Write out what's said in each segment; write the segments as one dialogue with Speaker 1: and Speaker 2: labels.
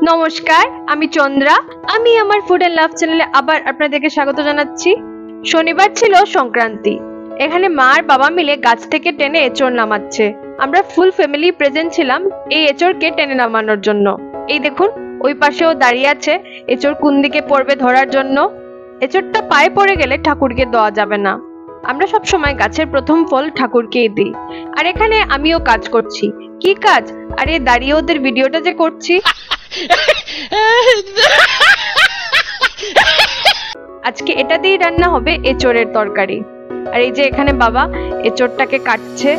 Speaker 1: নমস্কার, আমি চন্দ্রা। আমি আমার ফুড এন্ড লাভ চ্যানেলে আবার আপনাদেরকে স্বাগত জানাচ্ছি। শনিবার ছিল সংক্রান্তি। এখানে মা আর বাবা মিলে গাছ থেকে টেনে এঁচড় নামাচ্ছে। আমরা ফুল ফ্যামিলি প্রেজেন্ট ছিলাম এই এঁচড়কে টেনে নামানোর জন্য। এই দেখুন, ওই পাশেও দাঁড়িয়ে আছে এঁচড় কোন দিকে পড়বে ধরার জন্য। এঁচড়টা পায়ে পড়ে গেলে ঠাকুরকে দেওয়া যাবে না। আমরা সব সময় গাছের প্রথম ফল ঠাকুরকেই দিই। আর এখানে আমিও কাজ করছি। কি কাজ? আরে দাঁড়িয়ে ওদের ভিডিওটা যে করছি। আজকে এটা দিয়ে রান্না হবে এঁচড়ের তরকারি। আর এই যে এখানে বাবা এঁচড়টাকে কাটছে।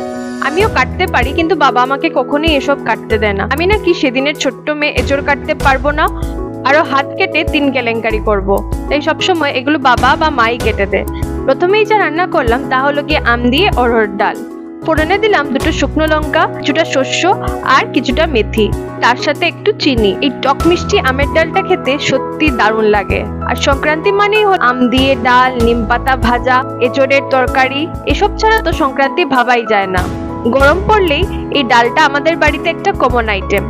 Speaker 1: আমিও কাটতে পারি, কিন্তু বাবা আমাকে কখনোই এসব কাটতে দেয় না। আমি নাকি সেদিনের ছোট্ট মেয়ে, এঁচড় কাটতে পারবো না, আরো হাত কেটে 3 কেলেঙ্কারি করব। তাই সবসময় এগুলো বাবা বা মাই কেটে দেয়। প্রথমেই যা রান্না করলাম তা হলো গিয়ে আম দিয়ে অড়হর ডাল। ফোড়নে দিলাম 2টো শুকনো লঙ্কা, কিছুটা শস্য আর কিছুটা মেথি, তার সাথে একটু চিনি। এই টক মিষ্টি আমের ডালটা খেতে সত্যি দারুণ লাগে। আর সংক্রান্তি মানেই হল আম দিয়ে ডাল, নিম পাতা ভাজা, এঁচড়ের তরকারি। এসব ছাড়া তো সংক্রান্তি ভাবাই যায় না। গরম পড়লেই এই ডালটা আমাদের বাড়িতে একটা কমন আইটেম।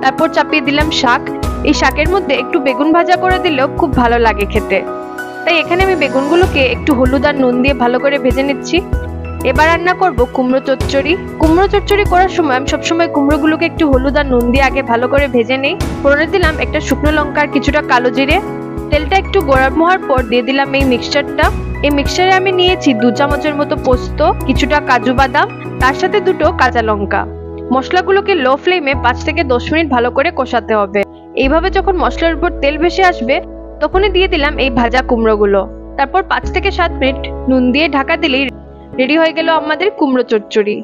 Speaker 1: তারপর চাপিয়ে দিলাম শাক। এই শাকের মধ্যে একটু বেগুন ভাজা করে দিলেও খুব ভালো লাগে খেতে। তাই এখানে আমি বেগুনগুলোকে একটু হলুদ আর নুন দিয়ে ভালো করে ভেজে নিচ্ছি। এবার রান্না করব কুমড়ো চচ্চড়ি। কুমড়ো চচ্চড়ি করার সময় আমি সবসময় কুমড়োগুলোকে একটু হলুদ আর নুন দিয়ে আগে ভালো করে ভেজে নিই। ফোড়নে দিলাম একটা শুকনো লঙ্কা আর কিছুটা কালো জিরে। তেলটা একটু গরম হওয়ার পর দিয়ে দিলাম এই মিক্সচারটা। এই মিক্সচারে আমি নিয়েছি 2 চামচের মতো পোস্ত, কিছুটা কাজু বাদাম, তার সাথে 2টো কাঁচা লঙ্কা। মশলাগুলোকে লো ফ্লেমে 5 থেকে 10 মিনিট ভালো করে কষাতে হবে। এইভাবে যখন মশলার উপর তেল ভেসে আসবে তখনই দিয়ে দিলাম এই ভাজা কুমড়োগুলো। তারপর 5 থেকে 7 মিনিট নুন দিয়ে ঢাকা দিলেই রেডি হয়ে গেল আমাদের কুমড়ো চচ্চড়ি।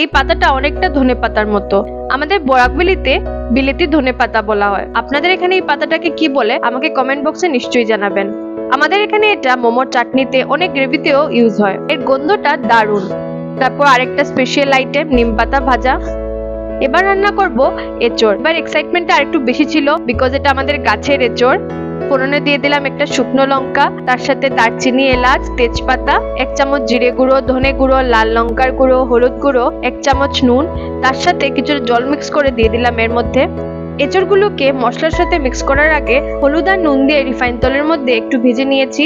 Speaker 1: এই পাতাটা অনেকটা ধনে পাতার মতো। আমাদের বরাকবেলিতে বিলেতি ধনে পাতা বলা হয়। আপনাদের এখানে এই পাতাটাকে কি বলে আমাকে কমেন্ট বক্সে নিশ্চয়ই জানাবেন। আমাদের এখানে এটা মোমোর চাটনিতে, অনেক গ্রেভিতেও ইউজ হয়। এর গন্ধটা দারুণ। তারপর আরেকটা স্পেশাল আইটেম নিম পাতা ভাজা। এবার রান্না করব এঁচড়। এবার এক্সাইটমেন্টটা আরেকটু বেশি ছিল, বিকজ এটা আমাদের গাছের এঁচড়। ফোড়নে দিয়ে দিলাম একটা শুকনো লঙ্কা, তার সাথে দারচিনি, এলাচ, তেজপাতা, 1 চামচ জিরে গুঁড়ো, ধনে গুঁড়ো, লাল লঙ্কার গুঁড়ো, হলুদ গুঁড়ো, 1 চামচ নুন, তার সাথে কিছুটা জল মিক্স করে দিয়ে দিলাম এর মধ্যে। এঁচড়গুলোকে মশলার সাথে মিক্স করার আগে হলুদ আর নুন দিয়ে রিফাইন তেলের মধ্যে একটু ভেজে নিয়েছি।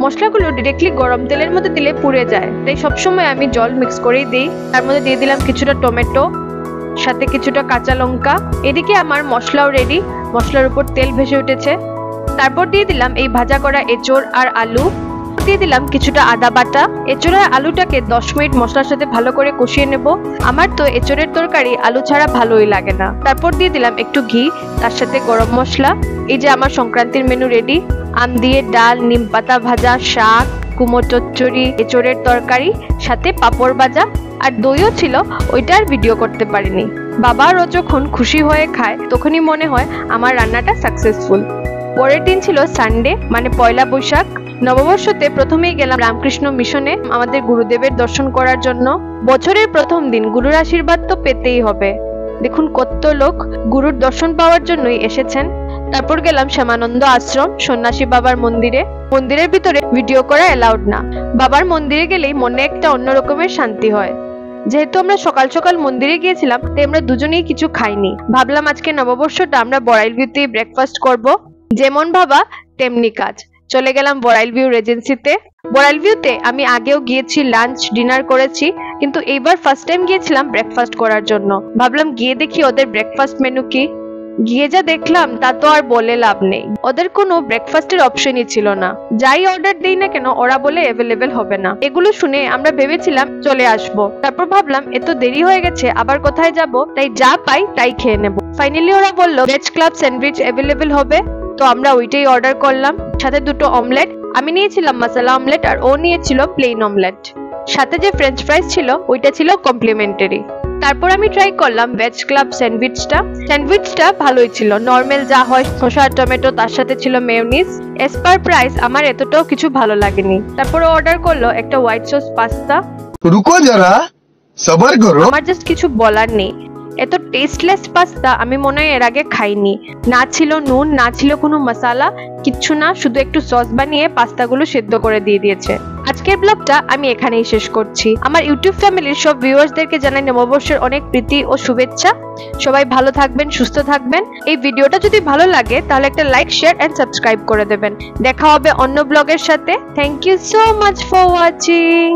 Speaker 1: মশলাগুলো ডিরেক্টলি গরম তেলের মধ্যে দিলে পুড়ে যায়, তাই সবসময় আমি জল মিক্স করেই দিই। তার মধ্যে দিয়ে দিলাম কিছুটা টমেটো, সাথে কিছুটা কাঁচা লঙ্কা। এদিকে আমার মশলাও রেডি। মশলার উপর তেল ভেসে উঠেছে। তারপর দিয়ে দিলাম এই ভাজা করা এঁচড় আর আলু। দিয়ে দিলাম কিছুটা আদা বাটা। এঁচড় আর আলুটাকে 10 মিনিট মশলার সাথে ভালো করে কষিয়ে নেব। আমার তো এঁচড়ের তরকারি আলু ছাড়া ভালোই লাগে না। তারপর দিয়ে দিলাম একটু ঘি, তার সাথে গরম মশলা। এই যে আমার সংক্রান্তির মেনু রেডি। আম দিয়ে ডাল, নিম পাতা ভাজা, শাক, কুমড়ো চচ্চড়ি, এঁচড়ের তরকারি, সাথে পাঁপড় ভাজা আর দইও ছিল। ওইটা আর ভিডিও করতে পারিনি। বাবারও যখন খুশি হয়ে খায় তখনই মনে হয় আমার রান্নাটা সাকসেসফুল। পরের দিন ছিল সানডে, মানে পয়লা বৈশাখ। নববর্ষতে প্রথমেই গেলাম রামকৃষ্ণ মিশনে আমাদের গুরুদেবের দর্শন করার জন্য। বছরের প্রথম দিন গুরুর আশীর্বাদ তো পেতেই হবে। দেখুন কত লোক গুরুর দর্শন পাওয়ার জন্যই এসেছেন। তারপর গেলাম শ্যামানন্দ আশ্রম, সন্ন্যাসী বাবার মন্দিরে। মন্দিরের ভিতরে ভিডিও করা এলাউড না। বাবার মন্দিরে গেলেই মনে একটা অন্য রকমের শান্তি হয়। যেহেতু আমরা সকাল সকাল মন্দিরে গিয়েছিলাম, তাই আমরা দুজনেই কিছু খাইনি। ভাবলাম আজকে নববর্ষটা আমরা বড়াইল ভিউতেই ব্রেকফাস্ট করব। যেমন ভাবা তেমনি কাজ। চলে গেলাম বড়াইল ভিউ রেজেন্সিতে। বড়াইল ভিউতে আমি আগেও গিয়েছি, লাঞ্চ ডিনার করেছি, কিন্তু এইবার ফার্স্ট টাইম গিয়েছিলাম ব্রেকফাস্ট করার জন্য। ভাবলাম গিয়ে দেখি ওদের ব্রেকফাস্ট মেনু কি। গিয়ে যা দেখলাম তা তো আর বলে লাভ নেই। ওদের কোনো ব্রেকফাস্টের অপশনই ছিল না। যাই অর্ডার দেই না কেন ওরা বলে অ্যাভেলেবেল হবে না। এগুলো শুনে আমরা ভেবেছিলাম চলে আসবো। তারপর ভাবলাম এত দেরি হয়ে গেছে, আবার কোথায় যাব, তাই যা পাই তাই খেয়ে নেব। ফাইনালি ওরা বললো ভেজ ক্লাব স্যান্ডউইচ অ্যাভেলেবেল হবে, তো আমরা ওইটাই অর্ডার করলাম। সাথে 2টো অমলেট। আমি নিয়েছিলাম মশলা অমলেট আর ও নিয়েছিল প্লেন অমলেট। সাথে যে ফ্রেঞ্চ ফ্রাইজ ছিল ওইটা ছিল কমপ্লিমেন্টারি। তারপর আমি ট্রাই করলাম ভেজ ক্লাব স্যান্ডউইচটা। স্যান্ডউইচটা ভালোই ছিল, নর্মাল যা হয়, শসা টমেটো, তার সাথে ছিল মেয়োনিজ। এস পার প্রাইস আমার এতটাও কিছু ভালো লাগেনি। তারপর অর্ডার করলো একটা হোয়াইট সস পাস্তা।
Speaker 2: রুকো যারা, সবার করো।
Speaker 1: আমার জাস্ট কিছু বলার নেই। এত টেস্টলেস পাস্তা আমি মনে হয় এর আগে খাইনি। না ছিল নুন, না ছিল কোনো মশলা, কিচ্ছু না, শুধু একটু সস বানিয়ে পাস্তাগুলো সেদ্ধ করে দিয়ে দিয়েছে। আজকের ব্লগটা আমি এখানেই শেষ করছি। আমার ইউটিউব ফ্যামিলির সব ভিউয়ার্সদেরকে জানাই নববর্ষের অনেক প্রীতি ও শুভেচ্ছা। সবাই ভালো থাকবেন, সুস্থ থাকবেন। এই ভিডিওটা যদি ভালো লাগে তাহলে একটা লাইক, শেয়ার এন্ড সাবস্ক্রাইব করে দেবেন। দেখা হবে অন্য ব্লগের সাথে। Thank you so much for watching.